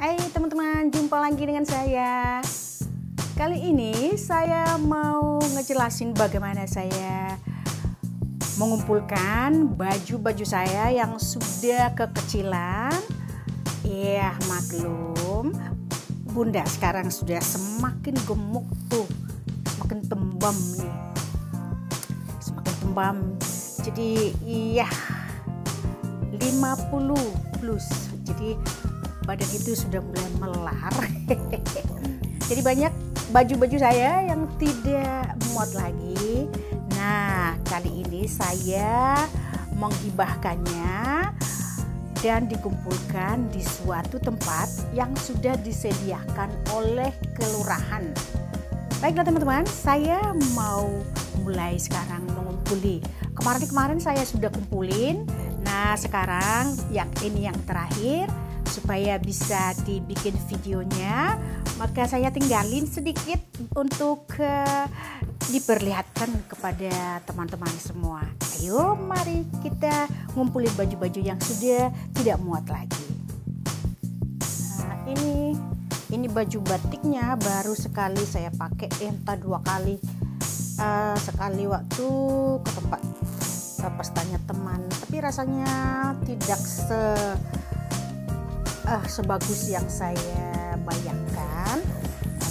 Hai teman-teman, jumpa lagi dengan saya. Kali ini saya mau ngejelasin bagaimana saya mengumpulkan baju-baju saya yang sudah kekecilan. Ya maklum, Bunda sekarang sudah semakin gemuk tuh, semakin tembam nih, semakin tembam. Jadi iya 50 plus, jadi badan itu sudah mulai melar. Jadi banyak baju-baju saya yang tidak muat lagi. Nah, kali ini saya menghibahkannya dan dikumpulkan di suatu tempat yang sudah disediakan oleh kelurahan. Baiklah teman-teman, saya mau mulai sekarang mengumpuli. Kemarin saya sudah kumpulin. Nah, sekarang yang ini yang terakhir. Supaya bisa dibikin videonya, maka saya tinggalin sedikit untuk diperlihatkan kepada teman-teman semua. Ayo mari kita ngumpulin baju-baju yang sudah tidak muat lagi. Nah, ini baju batiknya baru sekali saya pakai, entah 2 kali. Sekali waktu ke tempat pestanya teman, tapi rasanya tidak sebagus yang saya bayangkan.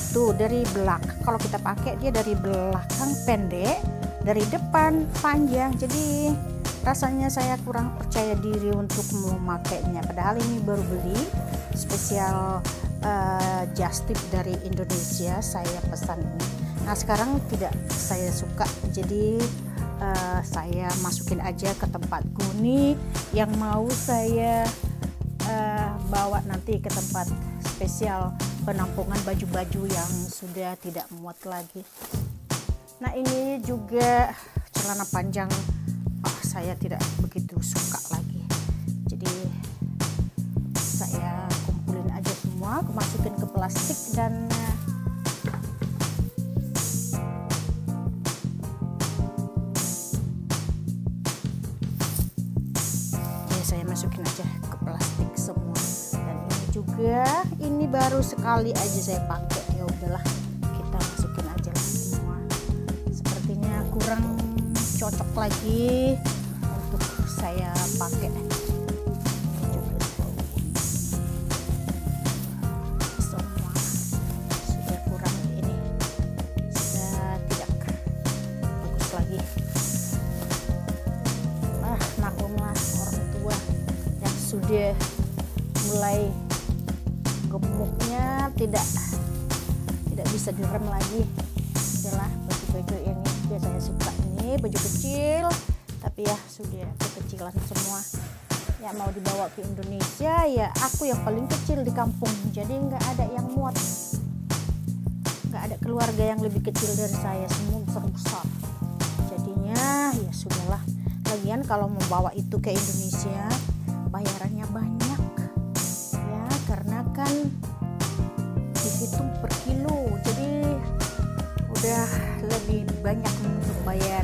Tuh dari belakang, kalau kita pakai dia dari belakang pendek, dari depan panjang, jadi rasanya saya kurang percaya diri untuk memakainya. Padahal ini baru beli spesial just tip dari Indonesia, saya pesan ini. Nah sekarang tidak saya suka, jadi saya masukin aja ke tempat Guni yang mau saya bawa nanti ke tempat spesial penampungan baju-baju yang sudah tidak muat lagi. Nah ini juga celana panjang, saya tidak begitu suka lagi, jadi saya kumpulin aja semua, masukin ke plastik dan saya masukin aja ke plastik semua. Dan ini juga, ini baru sekali aja saya pakai, ya udahlah kita masukin aja lah semua. Sepertinya kurang cocok lagi untuk saya pakai. Semua sudah kurang, ini sudah tidak bagus lagi. Maklumlah orang tua yang sudah mulai gemuknya tidak bisa direm lagi. Adalah baju-baju yang ini saya suka, ini baju kecil tapi ya sudah kekecilan semua. Ya mau dibawa ke Indonesia, ya aku yang paling kecil di kampung, jadi nggak ada yang muat, nggak ada keluarga yang lebih kecil dari saya, semua besar-besar. Jadinya ya sudahlah. Lagian kalau membawa itu ke Indonesia bayarannya banyak ya, karena kan dihitung per kilo, jadi udah lebih banyak untuk bayar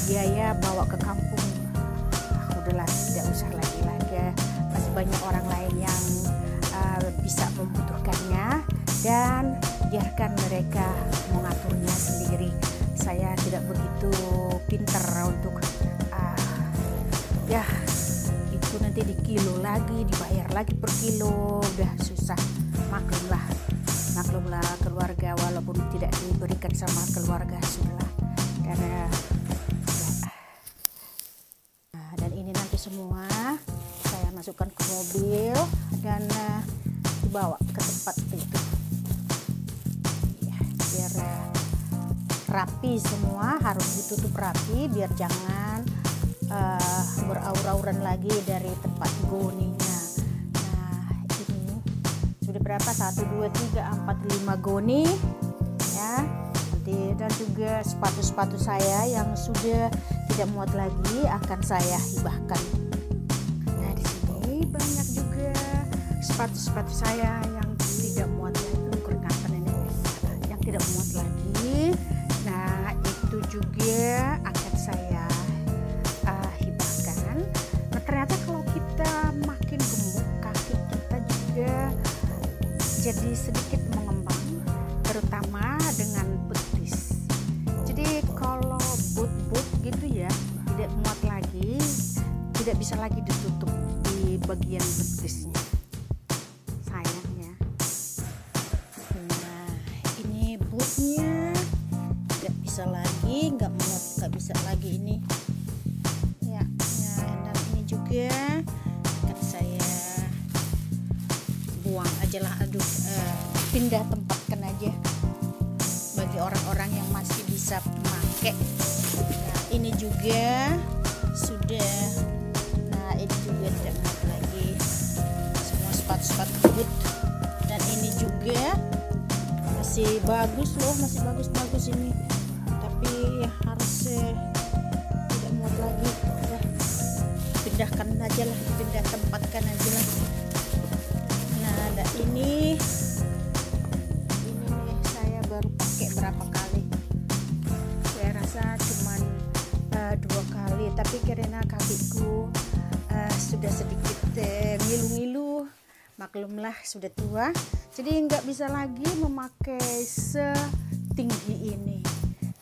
biaya bawa ke kampung. Udahlah tidak usah lagi ya, masih banyak orang lain yang bisa membutuhkannya dan biarkan mereka mengaturnya sendiri. Saya tidak begitu pintar untuk ya itu nanti di kilo lagi, dibayar lagi per kilo, udah susah. Maklumlah keluarga, walaupun tidak diberikan sama keluarga sudahlah. Dan ini nanti semua saya masukkan ke mobil dan dibawa ke tempat itu ya, biar rapi semua, harus ditutup rapi biar jangan beraur-auran lagi dari tempat goninya. Nah ini sudah berapa, 1, 2, 3, 4, 5 goni ya nanti. Dan juga sepatu-sepatu saya yang sudah tidak muat lagi akan saya hibahkan. Nah di sini banyak juga sepatu-sepatu saya yang tidak muat lagi, keringatan ini yang tidak muat lagi. Nah itu juga akan saya hibahkan. Nah ternyata kalau kita makin gemuk, kaki kita juga jadi sedikit mengembang, terutama dengan betis. Jadi kalau but-but gitu ya tidak muat lagi, tidak bisa lagi ditutup di bagian betisnya, sayangnya. Nah ini butnya tidak bisa lagi, nggak muat, nggak bisa lagi ini ya. Dan ini juga akan saya buang aja lah, pindah tempatkan aja bagi orang-orang yang masih bisa pakai. Nah ini juga sudah, nah ini juga tidak muat lagi, semua sepatu-sepatu but. Dan ini juga masih bagus loh, masih bagus-bagus ini, tapi ya harus tidak muat lagi. Udah pindahkan aja lah, pindah tempatkan aja lah. Nah ada ini nih saya baru pakai berapa kali, saya rasa cuman 2 kali, tapi karena kakiku sudah sedikit ngilu-ngilu, maklumlah sudah tua, jadi nggak bisa lagi memakai setinggi ini.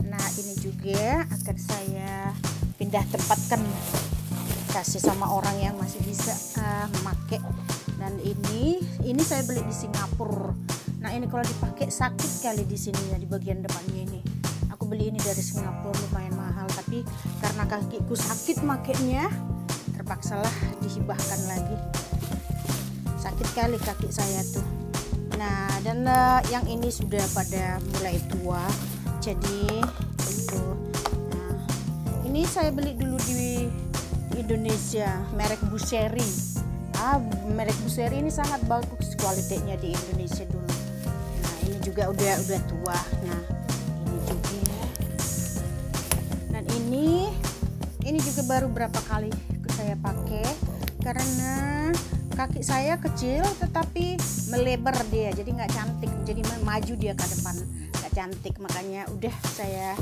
Nah ini juga akan saya pindah tempatkan, kasih sama orang yang masih bisa memakai. Dan ini saya beli di Singapura. Nah ini kalau dipakai sakit kali di sini ya, di bagian depannya ini. Aku beli ini dari Singapura, lumayan mahal, tapi karena kakiku sakit makainya, terpaksalah dihibahkan lagi. Sakit kali kaki saya tuh. Nah dan yang ini sudah pada mulai tua, jadi itu. Nah, ini saya beli dulu di Indonesia, merek Busheri. Merek Busheri ini sangat bagus kualitasnya di Indonesia dulu. Nah ini juga udah tua. Nah ini juga, dan ini juga baru berapa kali saya pakai, karena kaki saya kecil tetapi melebar dia, jadi nggak cantik, jadi maju dia ke depan, nggak cantik, makanya udah saya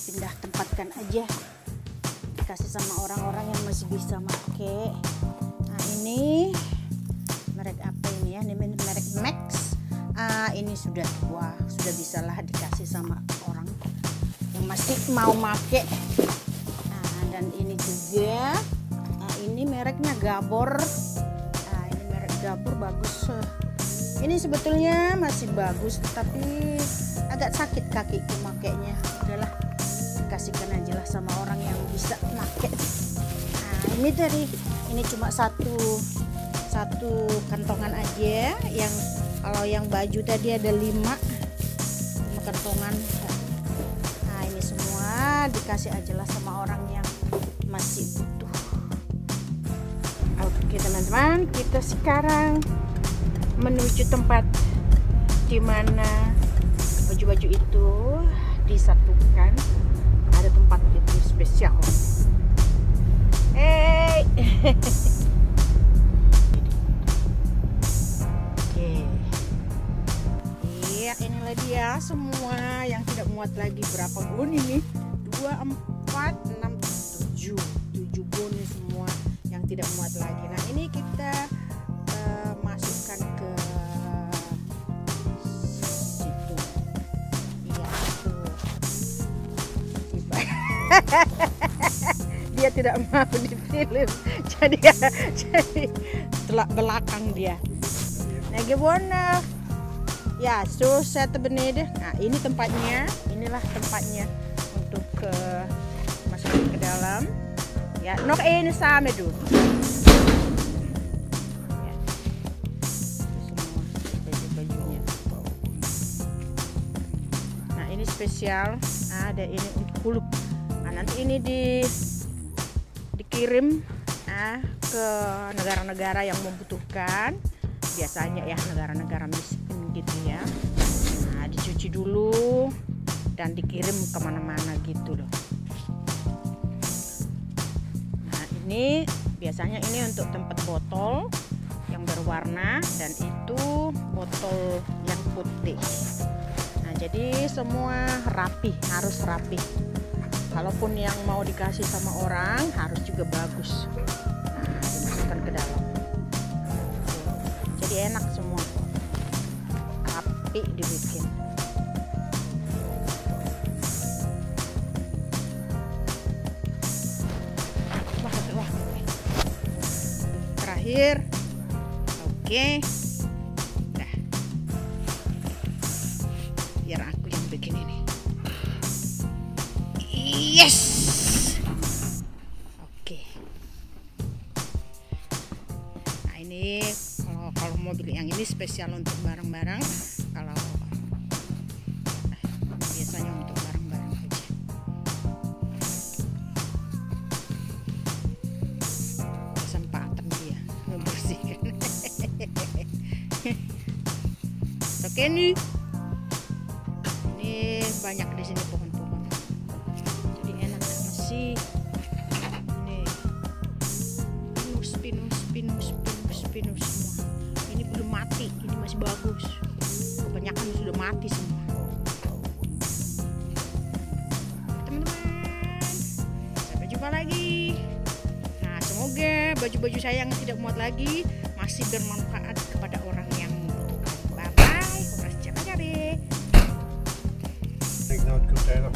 pindah tempatkan aja, dikasih sama orang-orang yang masih bisa pakai. Nah ini merek apa ini ya, ini merek Max. Ini sudah tua, sudah bisalah dikasih sama orang yang masih mau pakai. Nah dan ini juga, ini mereknya Gabor. Nah ini merek Gabor bagus. Ini sebetulnya masih bagus, tetapi agak sakit kakiku makainya. Udahlah, dikasihkan aja lah sama orang yang bisa pakai. Nah ini cuma satu kantongan aja, yang kalau yang baju tadi ada 5 kantongan. Nah ini semua dikasih aja lah sama orang yang masih butuh. Oke teman-teman, kita sekarang menuju tempat di mana baju-baju itu disatukan. Ada tempat itu spesial. Hey. Inilah dia semua yang tidak muat lagi. Berapa gon ini? 2, 4, 6, 7 gon semua yang tidak muat lagi. Nah ini kita masukkan ke situ. Iya tuh. Dia tidak mau dipilih, jadi telak belakang dia. Nah gimana? Ya, so saya tebenede. Nah, ini tempatnya, inilah tempatnya untuk masukin ke dalam. Ya, nok ini sama dulu. Ya, semua baju-bajunya. Nah, ini spesial. Ada ini untuk kuluk. Nah, nanti ini dikirim ke negara-negara yang membutuhkan. Biasanya ya negara-negara miskin gitu ya. Nah dicuci dulu dan dikirim kemana-mana gitu loh. Nah ini biasanya ini untuk tempat botol yang berwarna, dan itu botol yang putih. Nah jadi semua rapi, harus rapi. Kalaupun yang mau dikasih sama orang harus juga bagus. Nah dimasukkan ke dalam. Jadi enak semua. rapi dibikin. Wah. Terakhir. Oke. Dah. Biar aku yang bikin ini. Yes. Oke. Nah, ini kalau mobil yang ini spesial untuk barang-barang. Kalau biasanya untuk barang-barang aja. Kesempatan dia membersihkan. Oke nih. Ini banyak di sini pohon-pohon. Jadi enak masih. Ini pinus semua. Ini belum mati, ini masih bagus. Kebanyakan sudah mati semua. Teman-teman, sampai jumpa lagi. Nah, semoga baju-baju saya yang tidak muat lagi masih bermanfaat kepada orang yang membutuhkan. Bye bye. Horas jabe. Ik denk nou, het komt er nog